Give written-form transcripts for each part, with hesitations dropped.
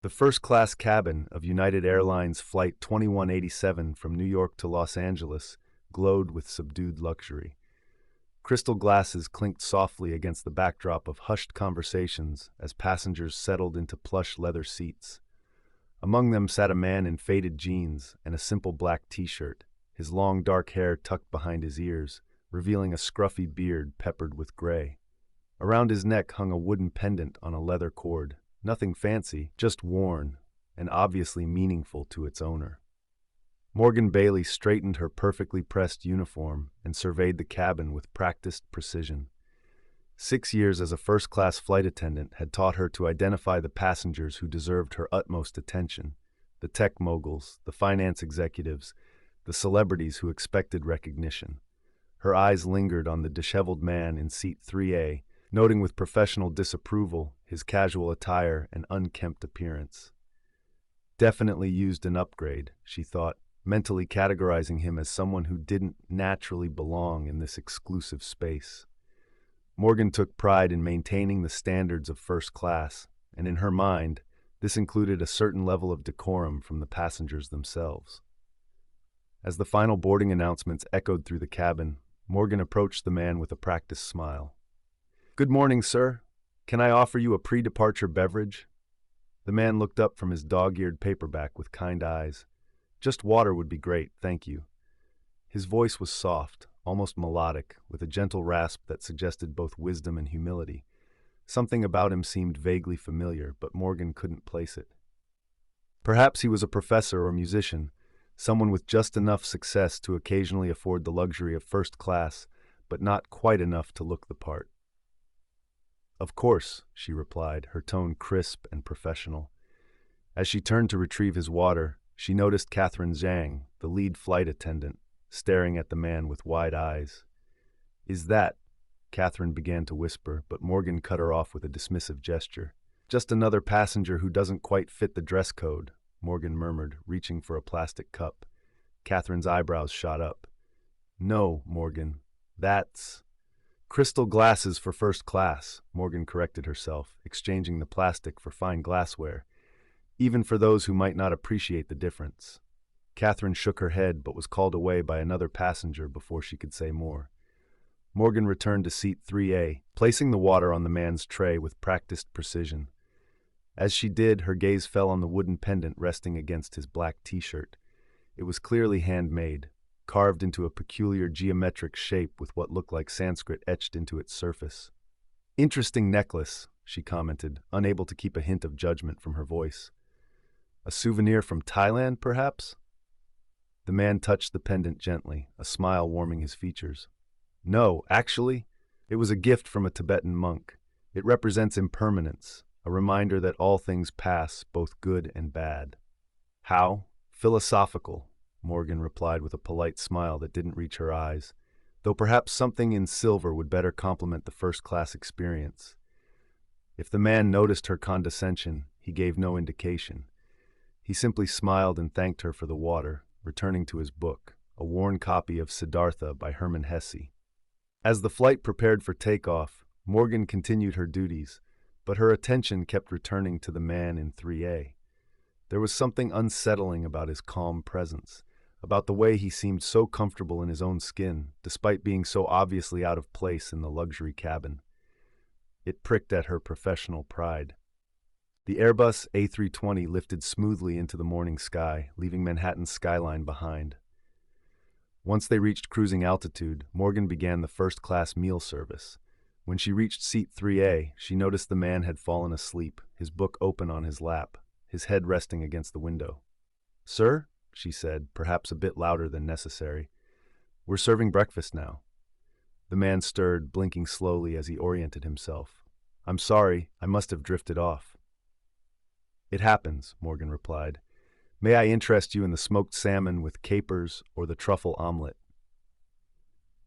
The first-class cabin of United Airlines Flight 2187 from New York to Los Angeles glowed with subdued luxury. Crystal glasses clinked softly against the backdrop of hushed conversations as passengers settled into plush leather seats. Among them sat a man in faded jeans and a simple black t-shirt, his long dark hair tucked behind his ears, revealing a scruffy beard peppered with gray. Around his neck hung a wooden pendant on a leather cord. Nothing fancy, just worn, and obviously meaningful to its owner. Morgan Bailey straightened her perfectly pressed uniform and surveyed the cabin with practiced precision. 6 years as a first-class flight attendant had taught her to identify the passengers who deserved her utmost attention, the tech moguls, the finance executives, the celebrities who expected recognition. Her eyes lingered on the disheveled man in seat 3A, noting with professional disapproval his casual attire and unkempt appearance. Definitely used an upgrade, she thought, mentally categorizing him as someone who didn't naturally belong in this exclusive space. Morgan took pride in maintaining the standards of first class, and in her mind, this included a certain level of decorum from the passengers themselves. As the final boarding announcements echoed through the cabin, Morgan approached the man with a practiced smile. "Good morning, sir. Can I offer you a pre-departure beverage?" The man looked up from his dog-eared paperback with kind eyes. "Just water would be great, thank you." His voice was soft, almost melodic, with a gentle rasp that suggested both wisdom and humility. Something about him seemed vaguely familiar, but Morgan couldn't place it. Perhaps he was a professor or musician, someone with just enough success to occasionally afford the luxury of first class, but not quite enough to look the part. "Of course," she replied, her tone crisp and professional. As she turned to retrieve his water, she noticed Catherine Zhang, the lead flight attendant, staring at the man with wide eyes. "Is that—" Catherine began to whisper, but Morgan cut her off with a dismissive gesture. "Just another passenger who doesn't quite fit the dress code," Morgan murmured, reaching for a plastic cup. Catherine's eyebrows shot up. "No, Morgan, that's—" "Crystal glasses for first class," Morgan corrected herself, exchanging the plastic for fine glassware, even for those who might not appreciate the difference. Catherine shook her head but was called away by another passenger before she could say more. Morgan returned to seat 3A, placing the water on the man's tray with practiced precision. As she did, her gaze fell on the wooden pendant resting against his black t-shirt. It was clearly handmade, carved into a peculiar geometric shape with what looked like Sanskrit etched into its surface. "Interesting necklace," she commented, unable to keep a hint of judgment from her voice. "A souvenir from Thailand, perhaps?" The man touched the pendant gently, a smile warming his features. "No, actually, it was a gift from a Tibetan monk. It represents impermanence, a reminder that all things pass, both good and bad." "How? Philosophical," Morgan replied with a polite smile that didn't reach her eyes, though perhaps something in silver would better complement the first-class experience. If the man noticed her condescension, he gave no indication. He simply smiled and thanked her for the water, returning to his book, a worn copy of Siddhartha by Hermann Hesse. As the flight prepared for takeoff, Morgan continued her duties, but her attention kept returning to the man in 3A. There was something unsettling about his calm presence, about the way he seemed so comfortable in his own skin, despite being so obviously out of place in the luxury cabin. It pricked at her professional pride. The Airbus A320 lifted smoothly into the morning sky, leaving Manhattan's skyline behind. Once they reached cruising altitude, Morgan began the first-class meal service. When she reached seat 3A, she noticed the man had fallen asleep, his book open on his lap, his head resting against the window. "Sir," she said, perhaps a bit louder than necessary, "we're serving breakfast now." The man stirred, blinking slowly as he oriented himself. "I'm sorry, I must have drifted off." "It happens," Morgan replied. "May I interest you in the smoked salmon with capers or the truffle omelet?"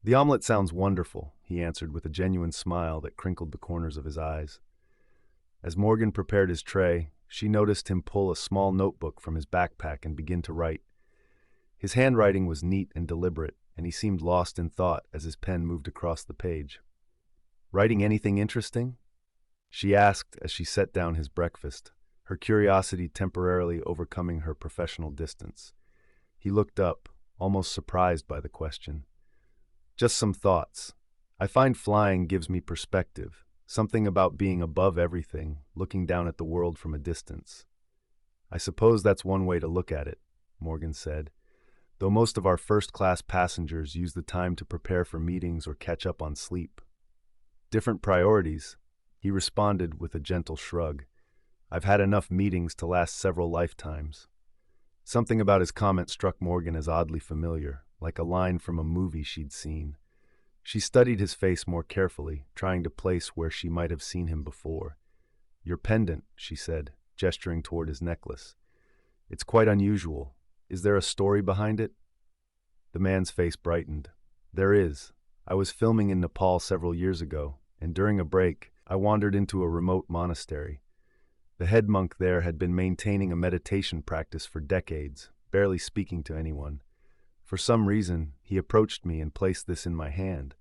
"The omelet sounds wonderful," he answered with a genuine smile that crinkled the corners of his eyes. As Morgan prepared his tray, she noticed him pull a small notebook from his backpack and begin to write. His handwriting was neat and deliberate, and he seemed lost in thought as his pen moved across the page. "Writing anything interesting?" she asked as she set down his breakfast, her curiosity temporarily overcoming her professional distance. He looked up, almost surprised by the question. Just some thoughts. I find flying gives me perspective, something about being above everything, looking down at the world from a distance. I suppose that's one way to look at it, Morgan said. Though most of our first-class passengers use the time to prepare for meetings or catch up on sleep. Different priorities, he responded with a gentle shrug. I've had enough meetings to last several lifetimes. Something about his comment struck Morgan as oddly familiar, like a line from a movie she'd seen. She studied his face more carefully, trying to place where she might have seen him before. Your pendant, she said, gesturing toward his necklace. It's quite unusual. Is there a story behind it? The man's face brightened. There is. I was filming in Nepal several years ago, and during a break, I wandered into a remote monastery. The head monk there had been maintaining a meditation practice for decades, barely speaking to anyone. For some reason, he approached me and placed this in my hand.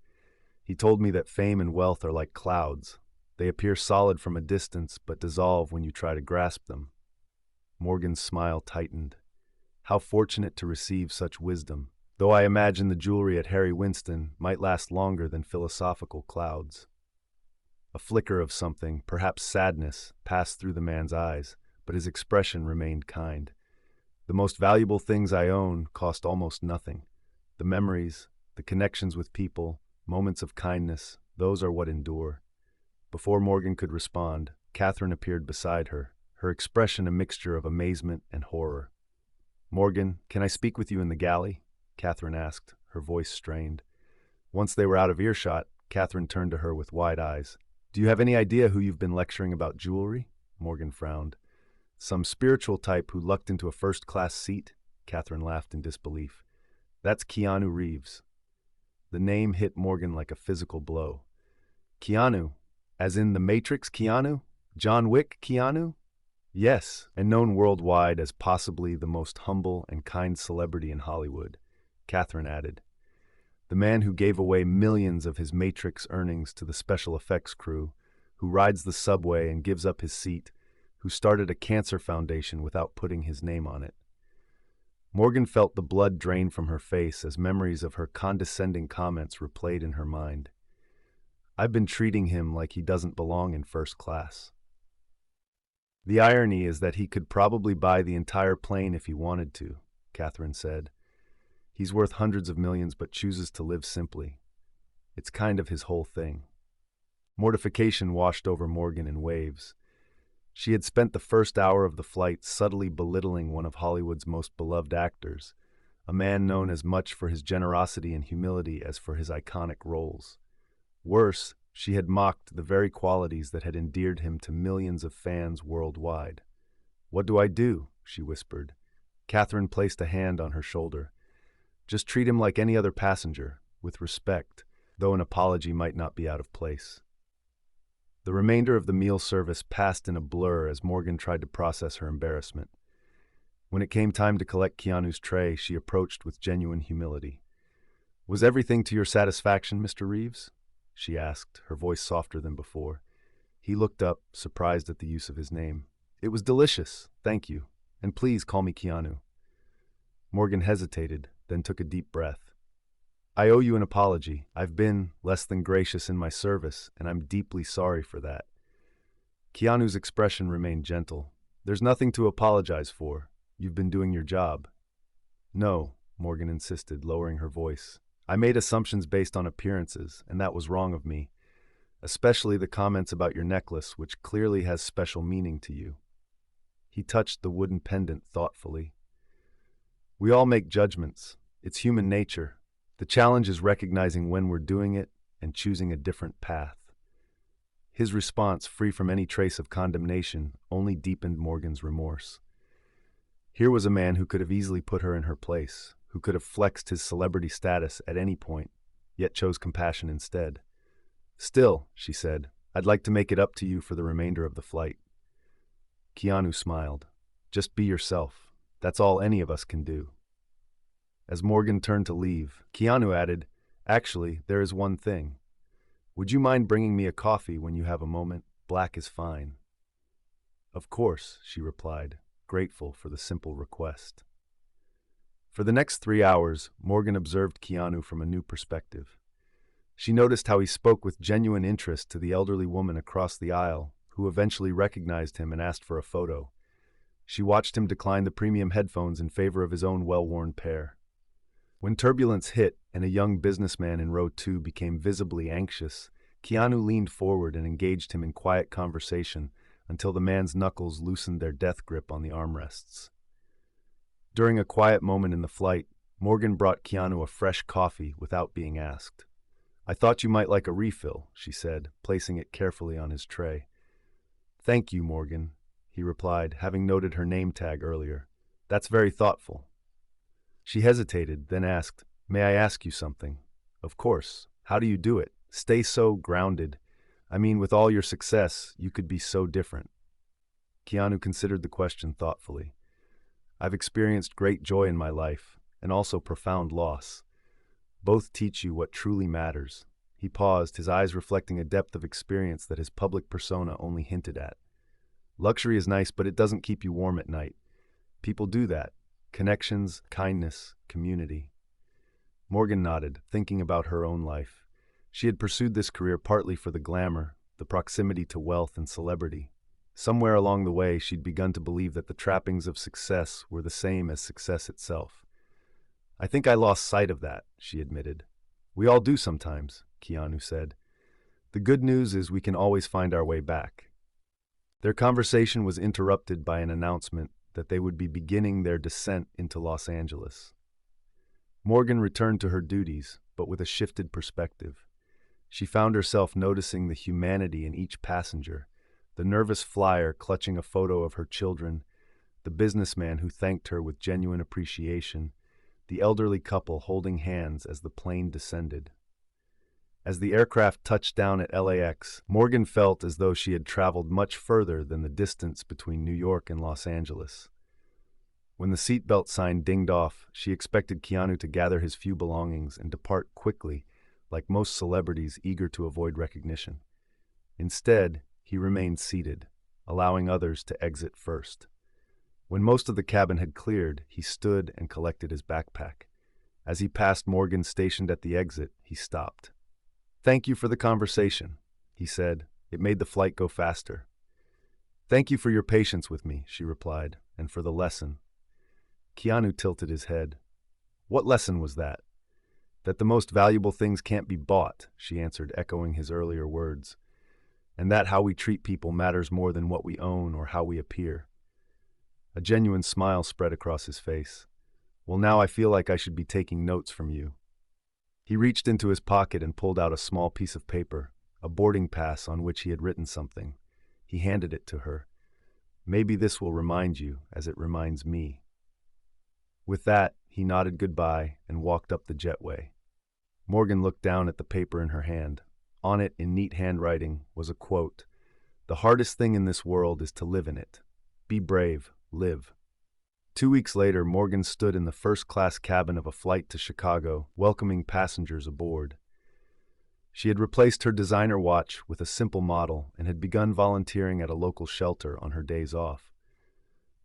He told me that fame and wealth are like clouds. They appear solid from a distance, but dissolve when you try to grasp them. Morgan's smile tightened. How fortunate to receive such wisdom, though I imagine the jewelry at Harry Winston might last longer than philosophical clouds. A flicker of something, perhaps sadness, passed through the man's eyes, but his expression remained kind. The most valuable things I own cost almost nothing. The memories, the connections with people, moments of kindness, those are what endure. Before Morgan could respond, Catherine appeared beside her, her expression a mixture of amazement and horror. Morgan, can I speak with you in the galley? Catherine asked, her voice strained. Once they were out of earshot, Catherine turned to her with wide eyes. Do you have any idea who you've been lecturing about jewelry? Morgan frowned. Some spiritual type who lucked into a first-class seat? Catherine laughed in disbelief. That's Keanu Reeves. The name hit Morgan like a physical blow. Keanu? As in the Matrix Keanu? John Wick Keanu? Yes, and known worldwide as possibly the most humble and kind celebrity in Hollywood, Catherine added. The man who gave away millions of his Matrix earnings to the special effects crew, who rides the subway and gives up his seat, who started a cancer foundation without putting his name on it. Morgan felt the blood drain from her face as memories of her condescending comments replayed in her mind. I've been treating him like he doesn't belong in first class. The irony is that he could probably buy the entire plane if he wanted to, Catherine said. He's worth hundreds of millions but chooses to live simply. It's kind of his whole thing. Mortification washed over Morgan in waves. She had spent the first hour of the flight subtly belittling one of Hollywood's most beloved actors, a man known as much for his generosity and humility as for his iconic roles. Worse, she had mocked the very qualities that had endeared him to millions of fans worldwide. What do I do? She whispered. Catherine placed a hand on her shoulder. Just treat him like any other passenger, with respect, though an apology might not be out of place. The remainder of the meal service passed in a blur as Morgan tried to process her embarrassment. When it came time to collect Keanu's tray, she approached with genuine humility. Was everything to your satisfaction, Mr. Reeves? She asked, her voice softer than before. He looked up, surprised at the use of his name. It was delicious, thank you, and please call me Keanu. Morgan hesitated, then took a deep breath. I owe you an apology. I've been less than gracious in my service, and I'm deeply sorry for that. Keanu's expression remained gentle. There's nothing to apologize for. You've been doing your job. No, Morgan insisted, lowering her voice. I made assumptions based on appearances, and that was wrong of me. Especially the comments about your necklace, which clearly has special meaning to you. He touched the wooden pendant thoughtfully. We all make judgments. It's human nature. The challenge is recognizing when we're doing it and choosing a different path. His response, free from any trace of condemnation, only deepened Morgan's remorse. Here was a man who could have easily put her in her place, who could have flexed his celebrity status at any point, yet chose compassion instead. Still, she said, I'd like to make it up to you for the remainder of the flight. Keanu smiled. Just be yourself. That's all any of us can do. As Morgan turned to leave, Keanu added, Actually, there is one thing. Would you mind bringing me a coffee when you have a moment? Black is fine. Of course, she replied, grateful for the simple request. For the next 3 hours, Morgan observed Keanu from a new perspective. She noticed how he spoke with genuine interest to the elderly woman across the aisle, who eventually recognized him and asked for a photo. She watched him decline the premium headphones in favor of his own well-worn pair. When turbulence hit and a young businessman in row 2 became visibly anxious, Keanu leaned forward and engaged him in quiet conversation until the man's knuckles loosened their death grip on the armrests. During a quiet moment in the flight, Morgan brought Keanu a fresh coffee without being asked. "I thought you might like a refill," she said, placing it carefully on his tray. "Thank you, Morgan," he replied, having noted her name tag earlier. "That's very thoughtful." She hesitated, then asked, "May I ask you something?" "Of course. How do you do it? Stay so grounded. I mean, with all your success, you could be so different." Keanu considered the question thoughtfully. "I've experienced great joy in my life, and also profound loss. Both teach you what truly matters." He paused, his eyes reflecting a depth of experience that his public persona only hinted at. "Luxury is nice, but it doesn't keep you warm at night. People do that. Connections, kindness, community." Morgan nodded, thinking about her own life. She had pursued this career partly for the glamour, the proximity to wealth and celebrity. Somewhere along the way, she'd begun to believe that the trappings of success were the same as success itself. "I think I lost sight of that," she admitted. "We all do sometimes," Keanu said. "The good news is we can always find our way back." Their conversation was interrupted by an announcement that they would be beginning their descent into Los Angeles. Morgan returned to her duties, but with a shifted perspective. She found herself noticing the humanity in each passenger, the nervous flyer clutching a photo of her children, the businessman who thanked her with genuine appreciation, the elderly couple holding hands as the plane descended. As the aircraft touched down at LAX, Morgan felt as though she had traveled much further than the distance between New York and Los Angeles. When the seatbelt sign dinged off, she expected Keanu to gather his few belongings and depart quickly, like most celebrities eager to avoid recognition. Instead, he remained seated, allowing others to exit first. When most of the cabin had cleared, he stood and collected his backpack. As he passed Morgan stationed at the exit, he stopped. "Thank you for the conversation," he said. "It made the flight go faster." "Thank you for your patience with me," she replied, "and for the lesson." Keanu tilted his head. "What lesson was that?" "That the most valuable things can't be bought," she answered, echoing his earlier words. "And that how we treat people matters more than what we own or how we appear." A genuine smile spread across his face. "Well, now I feel like I should be taking notes from you." He reached into his pocket and pulled out a small piece of paper, a boarding pass on which he had written something. He handed it to her. "Maybe this will remind you, as it reminds me." With that, he nodded goodbye and walked up the jetway. Morgan looked down at the paper in her hand. On it, in neat handwriting, was a quote: "The hardest thing in this world is to live in it. Be brave, live." 2 weeks later, Morgan stood in the first-class cabin of a flight to Chicago, welcoming passengers aboard. She had replaced her designer watch with a simple model and had begun volunteering at a local shelter on her days off.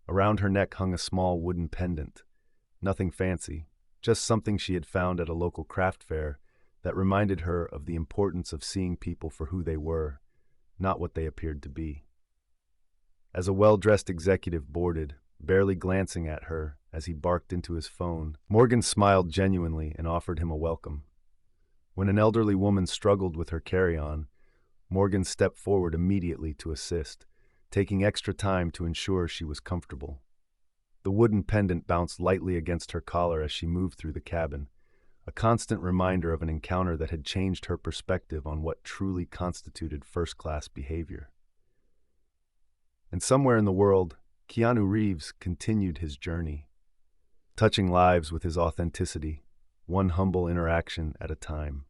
Around her neck hung a small wooden pendant. Nothing fancy, just something she had found at a local craft fair that reminded her of the importance of seeing people for who they were, not what they appeared to be. As a well-dressed executive boarded, barely glancing at her as he barked into his phone, Morgan smiled genuinely and offered him a welcome. When an elderly woman struggled with her carry-on, Morgan stepped forward immediately to assist, taking extra time to ensure she was comfortable. The wooden pendant bounced lightly against her collar as she moved through the cabin, a constant reminder of an encounter that had changed her perspective on what truly constituted first-class behavior. And somewhere in the world, Keanu Reeves continued his journey, touching lives with his authenticity, one humble interaction at a time.